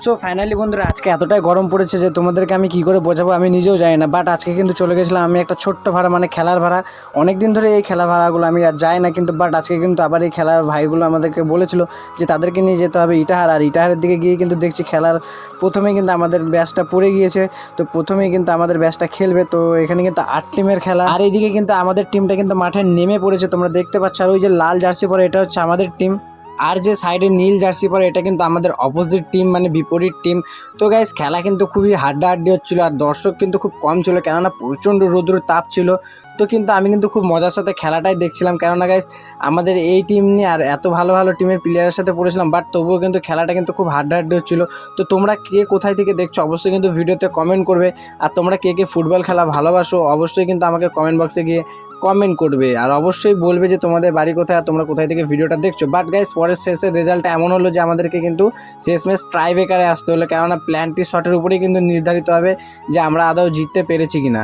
So finally বন্ধুরা, আজকে এতটাই গরম পড়েছে যে তোমাদেরকে আমি কি করে বোঝাবো আমি নিজেও জানি না। বাট আজকে কিন্তু চলে গেছিলাম আমি একটা ছোট্ট ভাড়া, মানে খেলার ভাড়া। অনেক দিন ধরে এই খেলা ভাড়াগুলো আমি আর যাই না, কিন্তু বাট আজকে কিন্তু আবার এই খেলার ভাইগুলো আমাদেরকে বলেছিল যে তাদেরকে নিয়ে যেতে হবে ইটাহার। আর ইটাহারের দিকে গিয়ে কিন্তু দেখছি খেলার প্রথমেই কিন্তু আমাদের ব্যাচটা পড়ে গিয়েছে। তো প্রথমেই কিন্তু আমাদের ব্যাচটা খেলবে। তো এখানে কিন্তু 8 টিমের খেলা, আর এইদিকে কিন্তু আমাদের টিমটা কিন্তু মাঠে নেমে পড়েছে, তোমরা দেখতে পাচ্ছ। আর ওই যে লাল জার্সি পরে এটা হচ্ছে আমাদের টিম, আর যে সাইডে নীল জার্সি পরে এটা কিন্তু আমাদের অপোজিট টিম, মানে বিপরীত টিম। তো গাইস খেলা কিন্তু খুবই হাড্ডাহাড্ডি হচ্ছিলো, আর দর্শক কিন্তু খুব কম ছিল, কেননা প্রচণ্ড রৌদ্র তাপ ছিল। তো কিন্তু আমি কিন্তু খুব মজার সাথে খেলাটাই দেখছিলাম, কেননা গাইস আমাদের এই টিম নিয়ে আর এত ভালো ভালো টিমের প্লেয়ারের সাথে পড়েছিলাম, বাট তবুও কিন্তু খেলাটা কিন্তু খুব হাড্ডাহাড্ডি হচ্ছিলো। তো তোমরা কে কোথায় থেকে দেখছো অবশ্যই কিন্তু ভিডিওতে কমেন্ট করবে। আর তোমরা কে কে ফুটবল খেলা ভালোবাসো অবশ্যই কিন্তু আমাকে কমেন্ট বক্সে গিয়ে কমেন্ট করবে, আর অবশ্যই বলবে যে তোমাদের বাড়ি কোথায় আর তোমরা কোথায় থেকে ভিডিওটা দেখছো। বাট গাইস পরের শেষের রেজাল্টটা এমন হলো যে আমাদেরকে কিন্তু শেষমেশ ট্রাই ব্রেকারে আসতে হলো, কেননা প্ল্যান্টি শটের উপরেই কিন্তু নির্ধারিত হবে যে আমরা আদৌ জিততে পেরেছি কিনা।